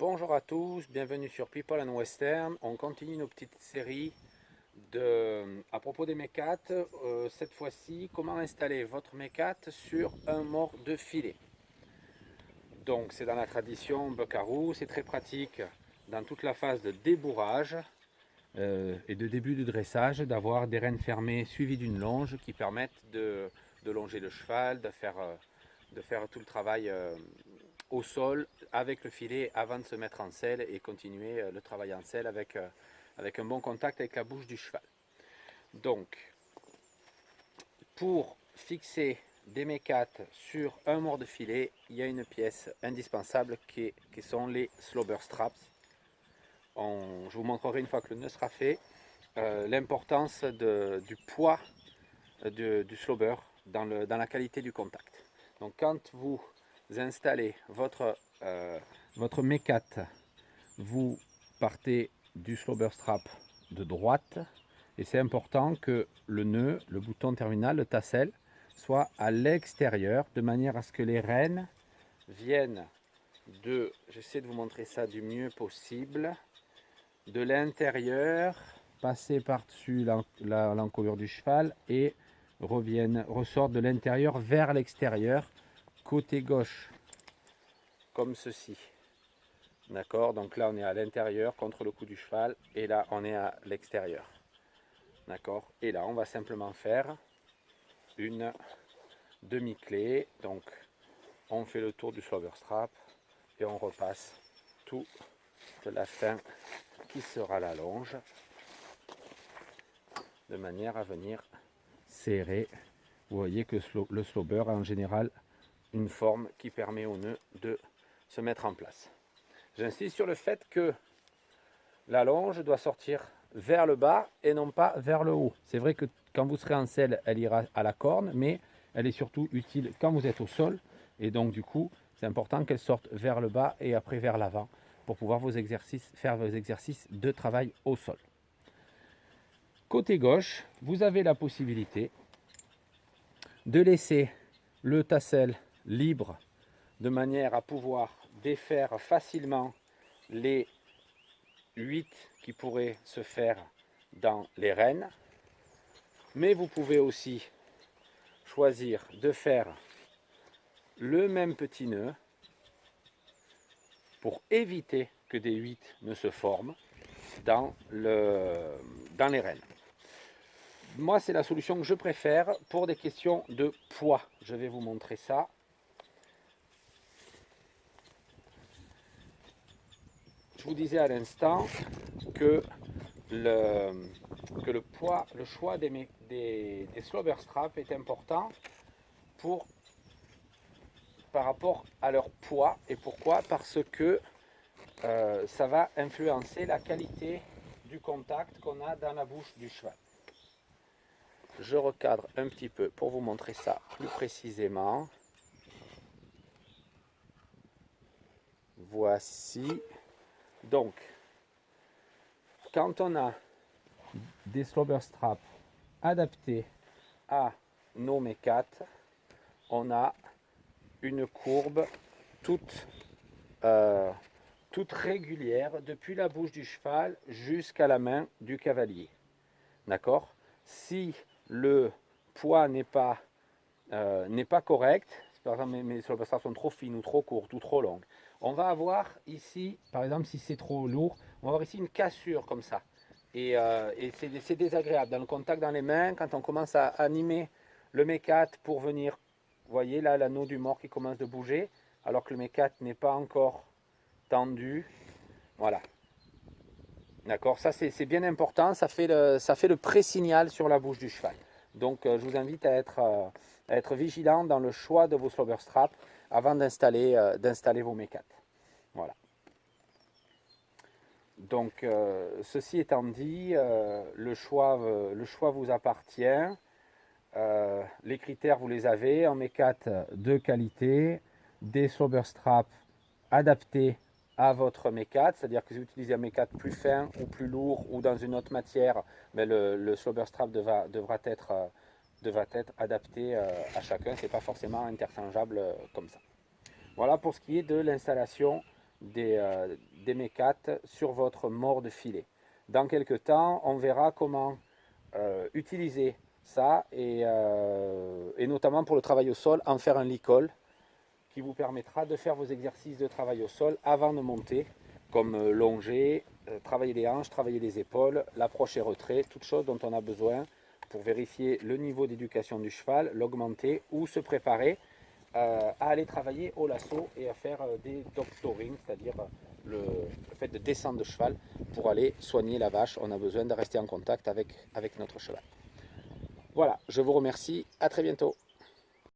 Bonjour à tous, bienvenue sur People and Western. On continue nos petites séries à propos des mécates. Cette fois-ci, comment installer votre mécate sur un mort de filet. Donc c'est dans la tradition Buckaroo, c'est très pratique dans toute la phase de débourrage et de début de dressage d'avoir des rênes fermées suivies d'une longe qui permettent de longer le cheval, de faire tout le travail au sol avec le filet avant de se mettre en selle et continuer le travail en selle avec un bon contact avec la bouche du cheval. Donc, pour fixer des mécates sur un mort de filet, il y a une pièce indispensable qui sont les slobber straps. Je vous montrerai une fois que le nœud sera fait l'importance du poids du slobber dans la qualité du contact. Donc quand vous installez votre mécate, vous partez du slobber strap de droite et c'est important que le nœud, le bouton terminal, le tassel soit à l'extérieur de manière à ce que les rênes viennent j'essaie de vous montrer ça du mieux possible, de l'intérieur, passer par-dessus l'encolure du cheval et ressortent de l'intérieur vers l'extérieur, côté gauche, comme ceci. D'accord, donc là on est à l'intérieur contre le cou du cheval et là on est à l'extérieur. D'accord, et là on va simplement faire une demi-clé. Donc on fait le tour du slobber strap et on repasse tout de la fin qui sera la longe de manière à venir serrer. Vous voyez que le slobber a en général une forme qui permet au nœud de se mettre en place. J'insiste sur le fait que la longe doit sortir vers le bas et non pas vers le haut. C'est vrai que quand vous serez en selle, elle ira à la corne, mais elle est surtout utile quand vous êtes au sol. Et donc du coup, c'est important qu'elle sorte vers le bas et après vers l'avant pour pouvoir faire vos exercices de travail au sol. Côté gauche, vous avez la possibilité de laisser le tassel libre de manière à pouvoir défaire facilement les 8 qui pourraient se faire dans les rênes. Mais vous pouvez aussi choisir de faire le même petit nœud pour éviter que des 8 ne se forment dans les rênes. Moi, c'est la solution que je préfère pour des questions de poids. Je vais vous montrer ça. Je vous disais à l'instant que le choix des slobber straps est important par rapport à leur poids. Et pourquoi? Parce que ça va influencer la qualité du contact qu'on a dans la bouche du cheval. Je recadre un petit peu pour vous montrer ça plus précisément. Voici. Donc, quand on a des slobber straps adaptés à nos mécates, on a une courbe toute régulière depuis la bouche du cheval jusqu'à la main du cavalier. D'accord? Si le poids n'est pas correct, par exemple mes slobber straps sont trop fines ou trop courtes ou trop longues, on va avoir ici, par exemple si c'est trop lourd, on va avoir ici une cassure comme ça. Et c'est désagréable dans le contact dans les mains, quand on commence à animer le mécate pour venir, vous voyez là l'anneau du mort qui commence de bouger, alors que le mécate n'est pas encore tendu. Voilà. D'accord, ça c'est bien important, ça fait le pré-signal sur la bouche du cheval. Donc je vous invite à être vigilant dans le choix de vos slobber straps avant d'installer vos mécates. Voilà. Donc ceci étant dit, le choix vous appartient. Les critères vous les avez, en mécate de qualité, des slobber straps adaptés à votre mécate, c'est-à-dire que si vous utilisez un mécate plus fin ou plus lourd ou dans une autre matière, mais le slobber strap devra être adapté à chacun, c'est pas forcément interchangeable comme ça. Voilà pour ce qui est de l'installation des mécates sur votre mort de filet. Dans quelques temps, on verra comment utiliser ça et notamment pour le travail au sol, en faire un licol qui vous permettra de faire vos exercices de travail au sol avant de monter, comme longer, travailler les hanches, travailler les épaules, l'approche et retrait, toutes choses dont on a besoin pour vérifier le niveau d'éducation du cheval, l'augmenter ou se préparer à aller travailler au lasso et à faire des doctoring, c'est-à-dire le fait de descendre de cheval pour aller soigner la vache. On a besoin de rester en contact avec notre cheval. Voilà, je vous remercie, à très bientôt.